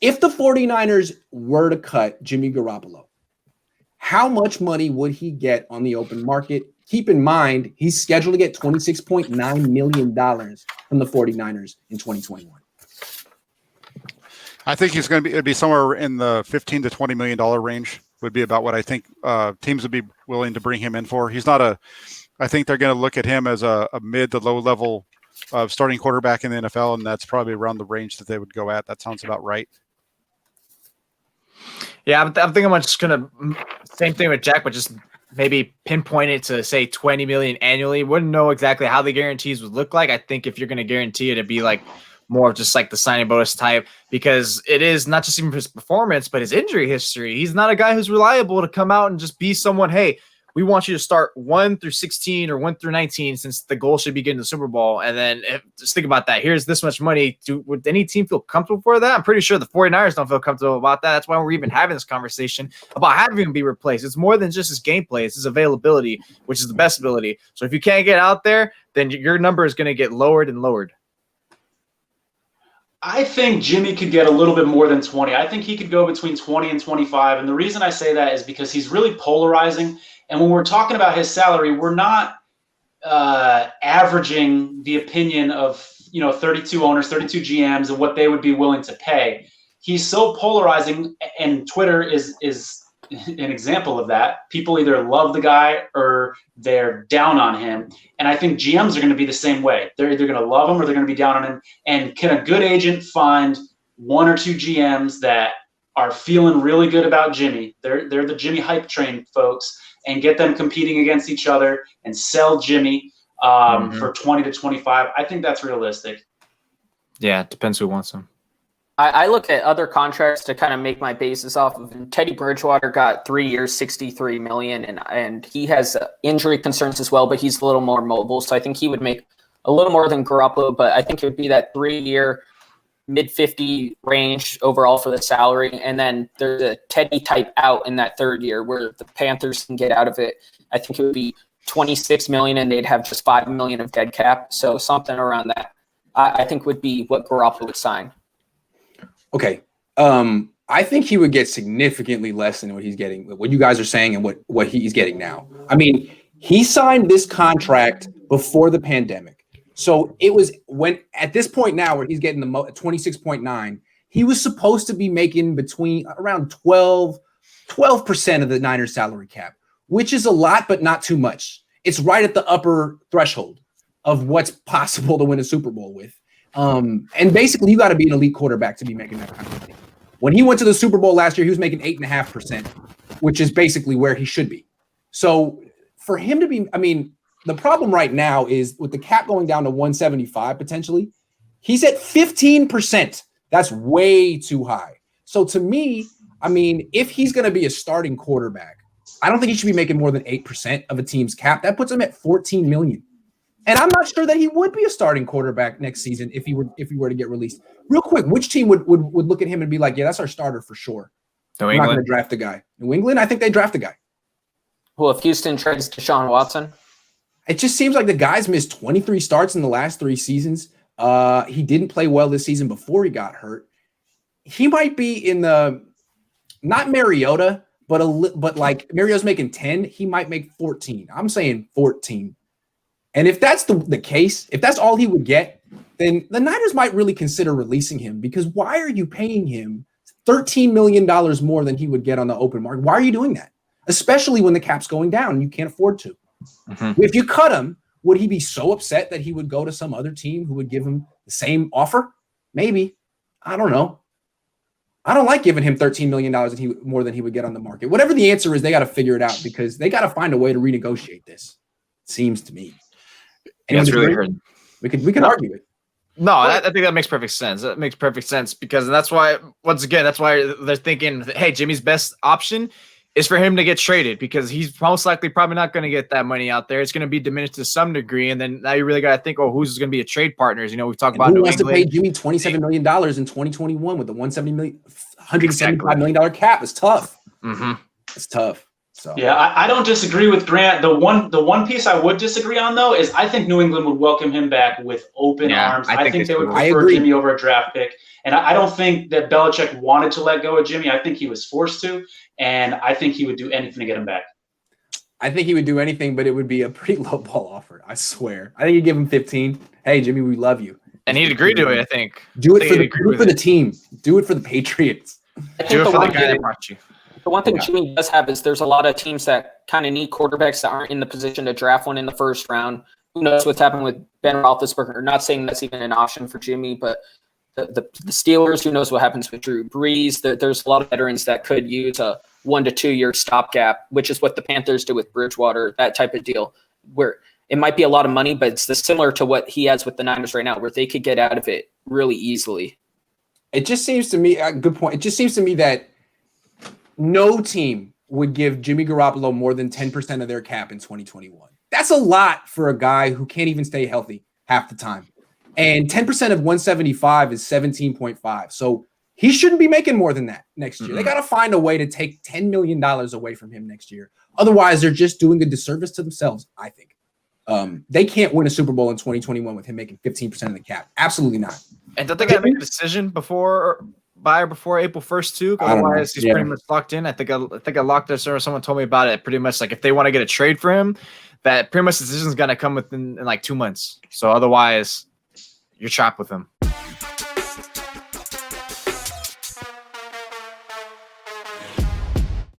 if the 49ers were to cut Jimmy Garoppolo, how much money would he get on the open market? Keep in mind, he's scheduled to get $26.9 million from the 49ers in 2021. I think it'd be somewhere in the $15 to $20 million range would be about what I think teams would be willing to bring him in for. I think they're going to look at him as a mid to low level starting quarterback in the NFL, and that's probably around the range that they would go at. That sounds about right. Yeah, I'm thinking I'm just going to same thing with Jack, but just maybe pinpoint it to say 20 million annually. Wouldn't know exactly how the guarantees would look like. I think if you're going to guarantee it, it'd be like more of just like the signing bonus type, because it is not just even his performance, but his injury history. He's not a guy who's reliable to come out and just be someone, hey, we want you to start 1 through 16 or 1 through 19 since the goal should be getting the Super Bowl. And then just think about that. Here's this much money. Would any team feel comfortable for that? I'm pretty sure the 49ers don't feel comfortable about that. That's why we're even having this conversation about having him be replaced. It's more than just his gameplay. It's his availability, which is the best ability. So if you can't get out there, then your number is going to get lowered and lowered. I think Jimmy could get a little bit more than 20. I think he could go between 20 and 25. And the reason I say that is because he's really polarizing. And when we're talking about his salary, we're not averaging the opinion of 32 owners, 32 GMs, and what they would be willing to pay. He's so polarizing, and Twitter is an example of that. People either love the guy or they're down on him. And I think GMs are going to be the same way. They're either going to love him or they're going to be down on him. And can a good agent find 1 or 2 GMs that are feeling really good about Jimmy? They're the Jimmy hype train folks, and get them competing against each other and sell Jimmy for 20 to 25. I think that's realistic. Yeah, it depends who wants him. I look at other contracts to kind of make my basis off of. Teddy Bridgewater got 3 years, $63 million, and he has injury concerns as well, but he's a little more mobile. So I think he would make a little more than Garoppolo, but I think it would be that 3-year mid-50 range overall for the salary. And then there's a Teddy type out in that 3rd year where the Panthers can get out of it. I think it would be $26 million, and they'd have just $5 million of dead cap. So something around that, I think would be what Garoppolo would sign. Okay. I think he would get significantly less than what he's getting, what you guys are saying and what he's getting now. I mean, he signed this contract before the pandemic. So it was when at this point now where he's getting the 26.9, he was supposed to be making between around 12% of the Niners salary cap, which is a lot, but not too much. It's right at the upper threshold of what's possible to win a Super Bowl with. And basically, you got to be an elite quarterback to be making that kind of money. When he went to the Super Bowl last year, he was making 8.5%, which is basically where he should be. So for him to be, I mean, the problem right now is with the cap going down to 175 potentially, he's at 15%. That's way too high. So to me, I mean, if he's going to be a starting quarterback, I don't think he should be making more than 8% of a team's cap. That puts him at 14 million. And I'm not sure that he would be a starting quarterback next season if he were to get released. Real quick, which team would look at him and be like, yeah, that's our starter for sure. New We're England. not going to draft the guy. New England, I think they draft the guy. Well, if Houston trades Deshaun Watson, it just seems like the guy's missed 23 starts in the last 3 seasons. He didn't play well this season before he got hurt. He might be in the not Mariota, but like Mariota's making 10, he might make 14. I'm saying 14. And if that's the case, if that's all he would get, then the Niners might really consider releasing him, because why are you paying him $13 million more than he would get on the open market? Why are you doing that? Especially when the cap's going down and you can't afford to. Mm-hmm. If you cut him, would he be so upset that he would go to some other team who would give him the same offer? Maybe. I don't know. I don't like giving him $13 million more than he would get on the market. Whatever the answer is, they got to figure it out, because they got to find a way to renegotiate this. It seems to me. That's really hard. We can argue it. No, I think that makes perfect sense. That makes perfect sense, because that's why, once again, that's why they're thinking, hey, Jimmy's best option is for him to get traded, because he's most likely probably not going to get that money out there. It's going to be diminished to some degree, and then now you really got to think, who's going to be a trade partners? You know, we've talked about who wants to pay Jimmy $27 million in 2021 with the $175 million cap. It's tough. Mm-hmm. It's tough. So yeah, I don't disagree with Grant. The one piece I would disagree on though is I think New England would welcome him back with open arms. I think they would prefer Jimmy over a draft pick, and I don't think that Belichick wanted to let go of Jimmy. I think he was forced to, and I think he would do anything to get him back. I think he would do anything, but it would be a pretty low ball offer. I swear. I think you'd give him 15. Hey, Jimmy, we love you. And he'd agree to it, I think. Do it for the team. Do it for the Patriots. Do it for the guy that brought you. The one thing Jimmy does have is there's a lot of teams that kind of need quarterbacks that aren't in the position to draft one in the first round. Who knows what's happened with Ben Roethlisberger? Not saying that's even an option for Jimmy, but the Steelers, who knows what happens with Drew Brees? There's a lot of veterans that could use a 1 to 2 year stopgap, which is what the Panthers do with Bridgewater, that type of deal, where it might be a lot of money, but it's similar to what he has with the Niners right now, where they could get out of it really easily. It just seems to me, good point. It just seems to me that no team would give Jimmy Garoppolo more than 10% of their cap in 2021. That's a lot for a guy who can't even stay healthy half the time. And 10% of 175 is 17.5. So he shouldn't be making more than that next year. They got to find a way to take $10 million away from him next year. Otherwise, they're just doing a disservice to themselves, I think. They can't win a Super Bowl in 2021 with him making 15% of the cap. Absolutely not. And don't they got to make a decision before April 1st too? Otherwise, he's pretty much locked in. I think I locked this, or someone told me about it. Pretty much like if they want to get a trade for him, that pretty much the decision is going to come within in like 2 months. So otherwise, you're trapped with him.